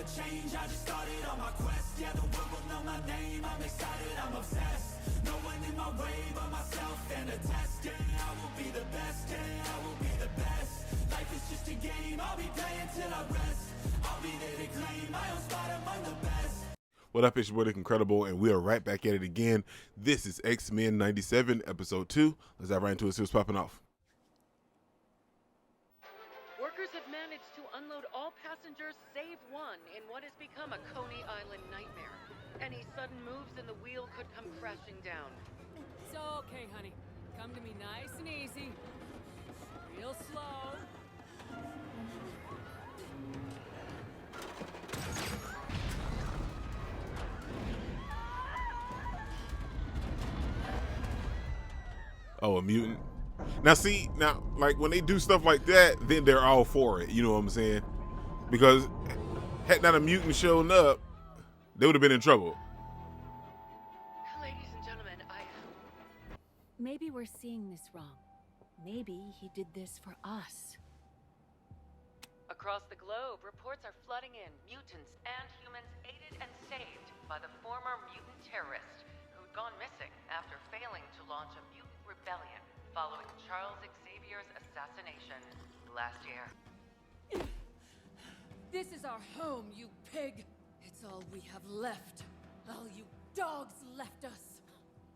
never change, I just started on my quest. Yeah, the world will know my name, I'm excited, I'm obsessed. No one in my way but myself and a test. Yeah, I will be the best, yeah, I will be the best. Life is just a game, I'll be playing till I rest. I'll be there to claim my own spot among the best. What up, it's your boy Nick Incredible, and we are right back at it again. This is X-Men 97, episode 2. Let's dive right into it, see what's popping off. Workers have managed to unload all passengers save one in what has become a Coney Island nightmare. Any sudden moves and the wheel could come crashing down. It's okay, honey. Come to me nice and easy. Real slow. Oh, a mutant. Now see, like when they do stuff like that, then they're all for it. You know what I'm saying? Because had not a mutant shown up, they would have been in trouble. Ladies and gentlemen, Maybe we're seeing this wrong. Maybe he did this for us. Across the globe, reports are flooding in. Mutants and humans aided and saved by the former mutant terrorist who'd gone missing after failing to launch a mutant rebellion following Charles Xavier's assassination last year. This is our home, you pig. It's all we have left. All you dogs left us.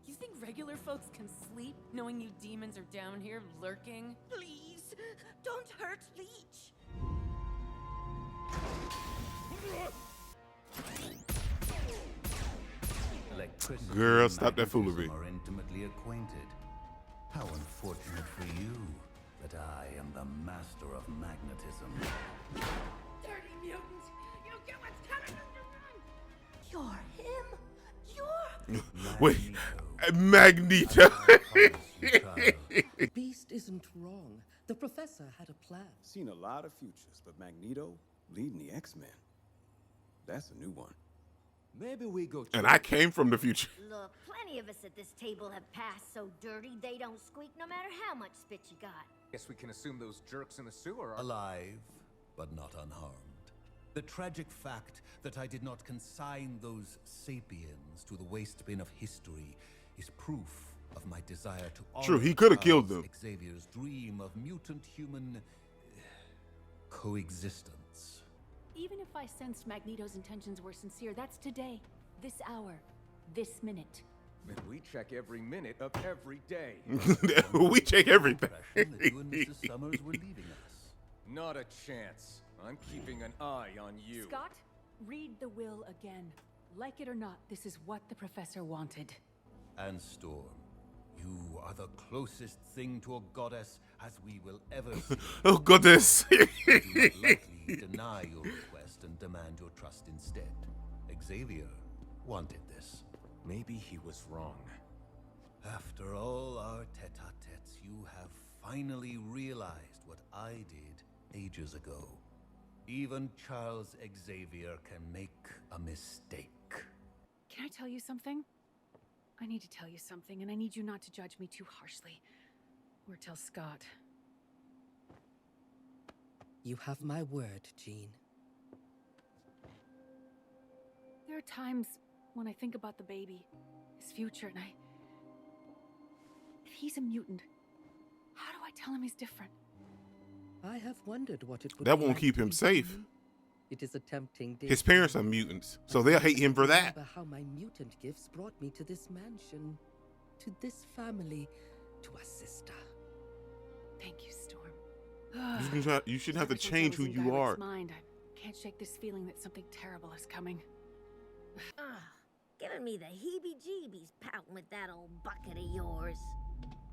You think regular folks can sleep knowing you demons are down here lurking? Please, don't hurt Leech. Girl, stop that foolery. Are intimately acquainted. How unfortunate for you that I am the master of magnetism. Dirty mutant! You get what's coming from your run! You're him! Wait, Magneto. Beast isn't wrong. The professor had a plan. Seen a lot of futures, but Magneto leading the X-Men. That's a new one. Maybe we go. And I came from the future. Look, plenty of us at this table have passed so dirty they don't squeak no matter how much spit you got. Guess we can assume those jerks in the sewer are Alive, but not unharmed. The tragic fact that I did not consign those sapiens to the waste bin of history is proof of my desire to honor True, he could have killed them. Xavier's dream of mutant-human coexistence. Even if I sensed Magneto's intentions were sincere, that's today, this hour, this minute. And we check every minute of every day. We check everything. That you and Mrs. Summers were leaving us. Not a chance. I'm keeping an eye on you. Scott, read the will again. Like it or not, this is what the professor wanted. And Storm, you are the closest thing to a goddess as we will ever see. Oh, goodness. Do not lightly deny your request and demand your trust instead. Xavier wanted this. Maybe he was wrong. After all our tete-a-tetes, you have finally realized what I did ages ago. Even Charles Xavier can make a mistake. Can I tell you something? I need to tell you something, and I need you not to judge me too harshly. Or tell Scott. You have my word, Jean. There are times when I think about the baby, his future, and if he's a mutant, how do I tell him he's different? I have wondered what it would That be won't like keep to him be safe. human. It is a tempting day. His parents are mutants, so they'll hate him for that. Remember how my mutant gifts brought me to this mansion, to this family, to a sister. Thank you, Storm. You shouldn't have to change who you are. Mind. I can't shake this feeling that something terrible is coming. Giving me the heebie-jeebies pouting with that old bucket of yours.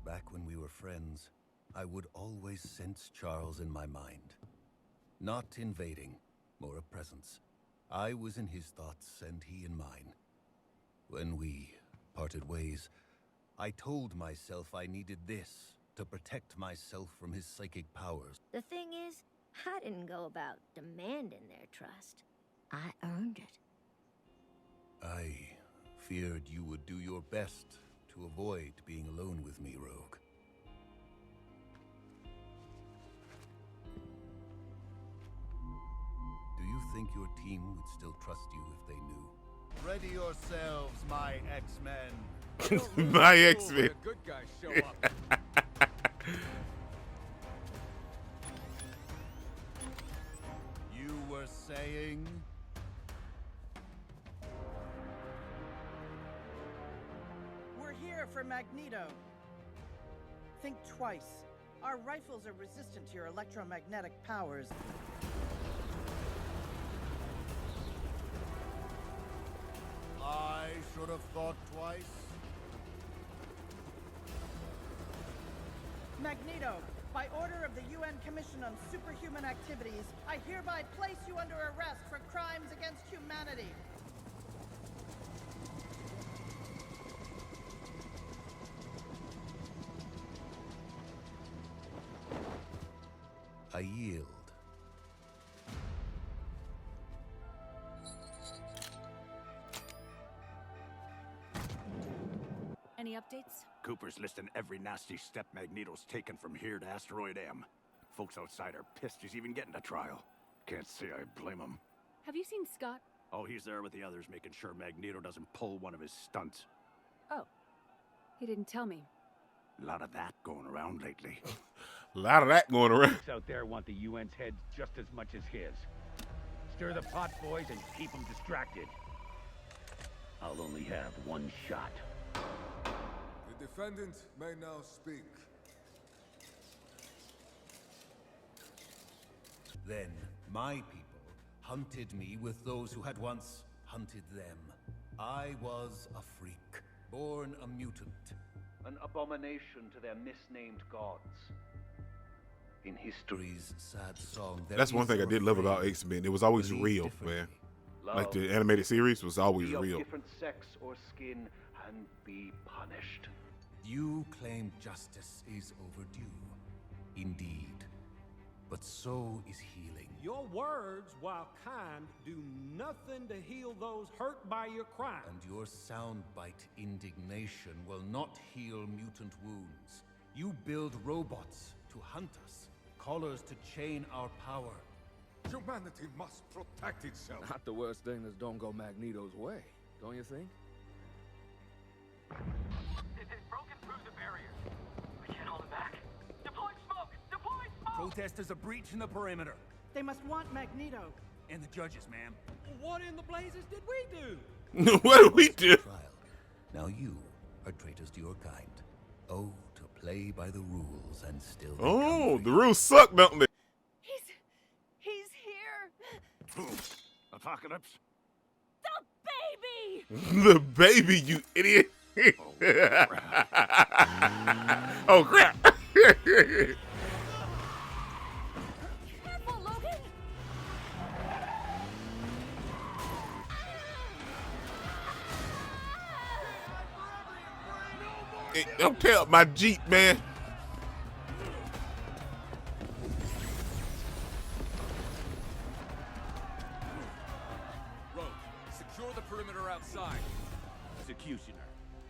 Back when we were friends, I would always sense Charles in my mind. Not invading, more a presence. I was in his thoughts and he in mine. When we parted ways, I told myself I needed this to protect myself from his psychic powers. The thing is, I didn't go about demanding their trust. I earned it. I feared you would do your best to avoid being alone with me, Rogue. Do you think your team would still trust you if they knew? Ready yourselves, my X-Men. My X-Men. The good guys show up. You were saying? We're here for Magneto. Think twice. Our rifles are resistant to your electromagnetic powers. I should have thought twice. Magneto, by order of the UN Commission on Superhuman Activities, I hereby place you under arrest for crimes against humanity. I yield. Any updates? Cooper's listing every nasty step Magneto's taken from here to Asteroid M. Folks outside are pissed he's even getting to trial. Can't say I blame him. Have you seen Scott? Oh, he's there with the others, making sure Magneto doesn't pull one of his stunts. Oh. He didn't tell me. A lot of that going around lately. A lot of that going around. Folks out there want the UN's heads just as much as his. Stir the pot, boys, and keep them distracted. I'll only have one shot. The defendant may now speak. Then my people hunted me with those who had once hunted them. I was a freak, born a mutant. An abomination to their misnamed gods. In history's sad song, That's one thing I did love about X-Men. It was always real, man. Like the animated series was always real. Different sex or skin and be punished. You claim justice is overdue. Indeed. But so is healing. Your words, while kind, do nothing to heal those hurt by your crime. And your soundbite indignation will not heal mutant wounds. You build robots to hunt us, collars to chain our power. Humanity must protect itself. Not the worst thing is don't go Magneto's way, don't you think? They've broken through the barrier. We can't hold them back. Deploy smoke! Deploy smoke! Protesters are breaching the perimeter. They must want Magneto. And the judges, ma'am. What in the blazes did we do? What did we do? Trial. Now you are traitors to your kind. Oh, to play by the rules and still. Oh, the rules suck, don't they? He's here. Apocalypse. The baby. The baby, you idiot. Oh, crap. Careful, Logan. Hey, don't tear up my Jeep, man. Rogue, secure the perimeter outside. Executioner.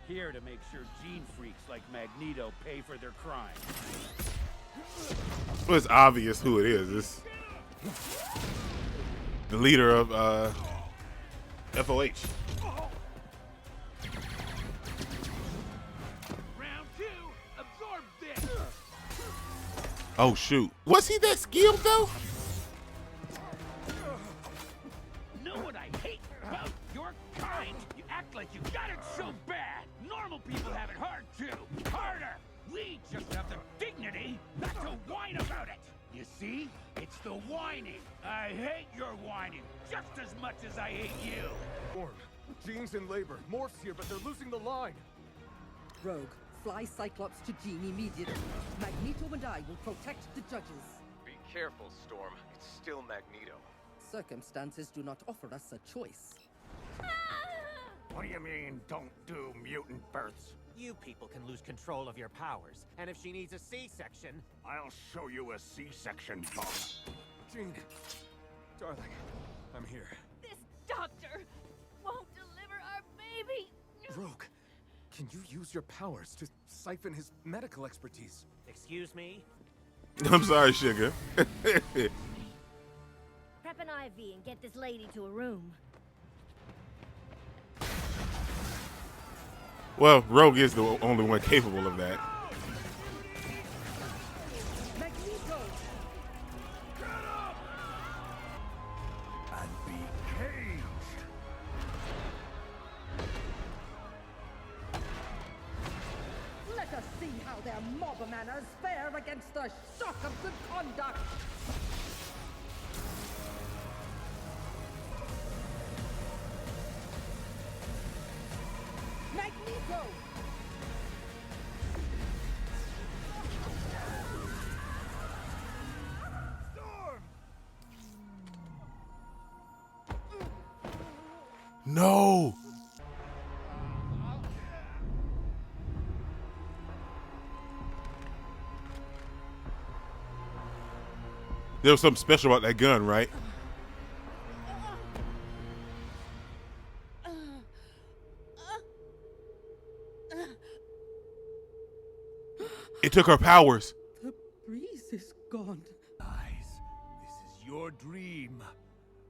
Here to make sure gene freaks like Magneto pay for their crimes. Well, it's obvious who it is. It's the leader of FOH. Round two, absorb this. Oh, shoot. Was he that skilled, though? Know what I hate about your kind? You act like you got it so bad. Normal people have it hard too. Harder. We just have the dignity not to whine about it. You see? It's the whining. I hate your whining just as much as I hate you. Orm, Jean's in labor. Morph's here, but they're losing the line. Rogue, fly Cyclops to Jean immediately. Magneto and I will protect the judges. Be careful, Storm. It's still Magneto. Circumstances do not offer us a choice. What do you mean, don't do mutant births? You people can lose control of your powers, and if she needs a C-section... I'll show you a C-section, Bob. Jean, darling, I'm here. This doctor won't deliver our baby. Rogue, can you use your powers to siphon his medical expertise? Excuse me? I'm sorry, Sugar. Prep and I IV and get this lady to a room. Well, Rogue is the only one capable of that. Magneto! And be caged. Let us see how their mob manners fare against the shock of good conduct. Magneto! No. There was something special about that gun, right? It took her powers. The breeze is gone. Eyes, this is your dream.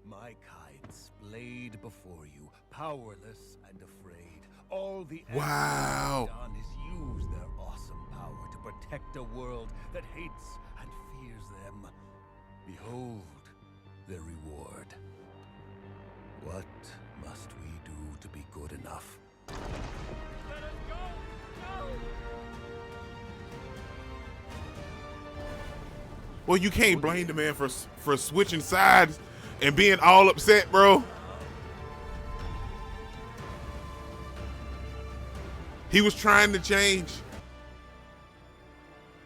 My kind splayed before you, powerless and afraid. All the Wow. X-Men have done is use their awesome power to protect a world that hates and fears them. Behold their reward. What must we do to be good enough? Let us go! No! Well, you can't blame the man for switching sides and being all upset, bro. He was trying to change.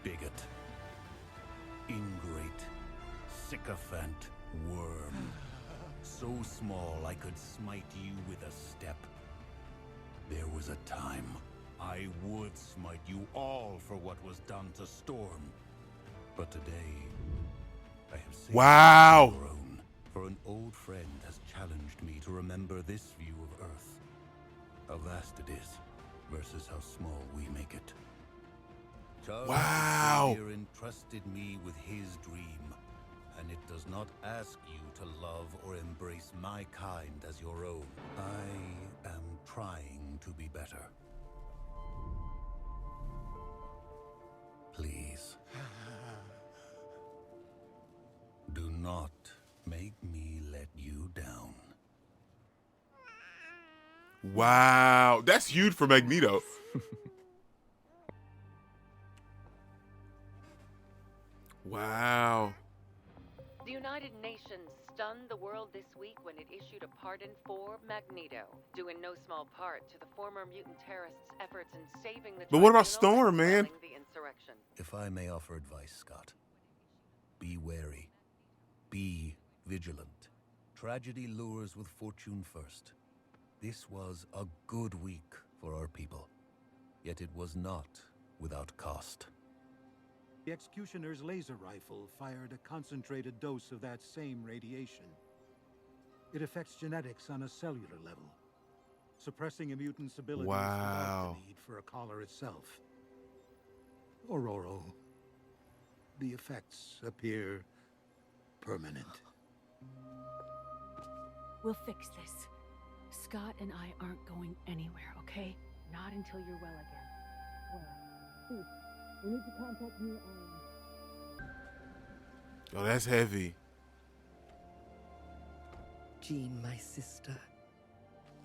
Bigot. Ingrate. Sycophant. Worm. So small I could smite you with a step. There was a time I would smite you all for what was done to Storm. But today, I have saved Wow. your own, for an old friend has challenged me to remember this view of Earth. How vast it is, versus how small we make it. Charles Wow. Xavier entrusted me with his dream, and it does not ask you to love or embrace my kind as your own. I am trying to be better. Please. Do not make me let you down. Wow. That's huge for Magneto. Wow. The United Nations stunned the world this week when it issued a pardon for Magneto, due in no small part to the former mutant terrorists' efforts in saving the But what about tribunal and Storm, man? quelling the insurrection. If I may offer advice, Scott, be wary. Be vigilant. Tragedy lures with fortune first. This was a good week for our people, yet it was not without cost. The Executioner's laser rifle fired a concentrated dose of that same radiation. It affects genetics on a cellular level, suppressing a mutant's abilities Wow. without the need for a collar itself. Aurora, the effects appear permanent. We'll fix this. Scott and I aren't going anywhere, okay? Not until you're well again. Well, please, we need to contact you Oh, that's heavy. Jean, my sister.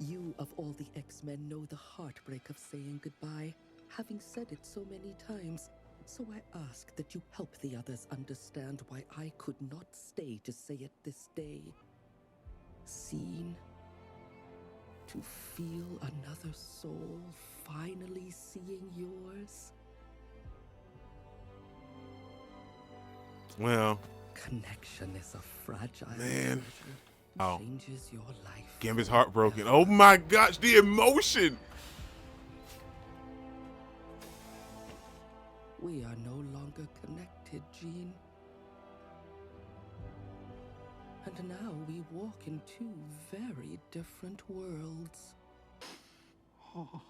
You, of all the X-Men, know the heartbreak of saying goodbye, having said it so many times. So I ask that you help the others understand why I could not stay to say it this day. Seen. To feel another soul finally seeing yours. Well, Connection is a fragile man. illusion. Oh. Changes your life. Gambit's heartbroken. Oh my gosh, the emotion. We are no longer connected, Jean. And now we walk in two very different worlds. Oh.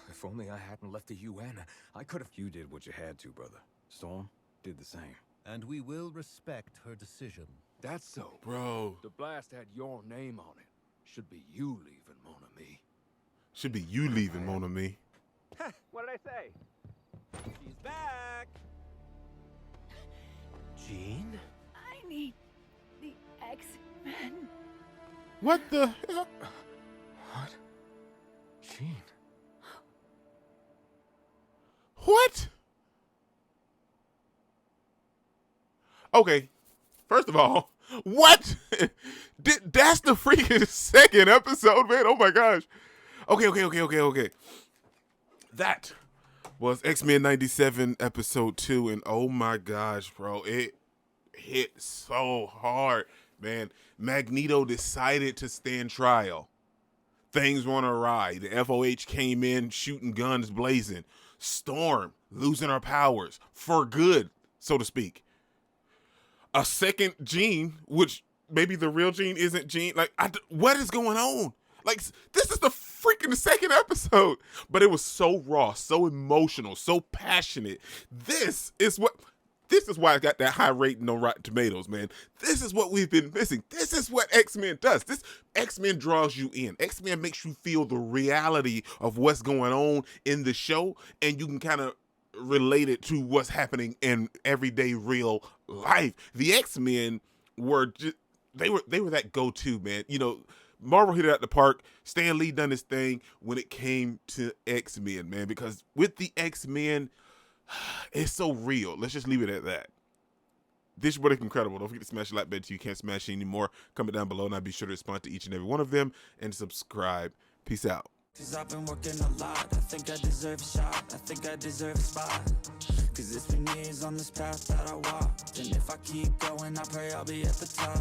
If only I hadn't left the UN, I could have. You did what you had to, brother. Storm did the same. And we will respect her decision. that's so. Bro. The blast had your name on it. Should be you leaving, mon ami. Should be you leaving, mon ami. What did I say? She's back. Jean? I need the X-Men. What the hell? What? Jean? What? Okay, first of all, what? That's the freaking second episode, man. Oh my gosh. Okay. That was X-Men 97 episode 2, and oh my gosh, bro, it hit so hard, man. Magneto decided to stand trial. Things went awry. The FOH came in shooting guns blazing. Storm losing her powers for good, so to speak. A second Jean, which maybe the real Jean isn't Jean. Like, what is going on? Like, this is the freaking second episode. But it was so raw, so emotional, so passionate. This is why I got that high rating on Rotten Tomatoes, man. This is what we've been missing. This is what X-Men does. This X-Men draws you in. X-Men makes you feel the reality of what's going on in the show, and you can kind of relate it to what's happening in everyday real life. The X-Men were just, they were that go-to, man. You know, Marvel hit it out the park. Stan Lee done his thing when it came to X-Men, man, because with the X-Men, it's so real. Let's just leave it at that. This is what is incredible. Don't forget to smash the like button so you can't smash it anymore. Comment down below, and I'll be sure to respond to each and every one of them and subscribe. Peace out. Cause I've been working a lot. I think I deserve a shot. I think I deserve a spot. Cause it's been years on this path that I walked. And if I keep going, I pray I'll be at the top.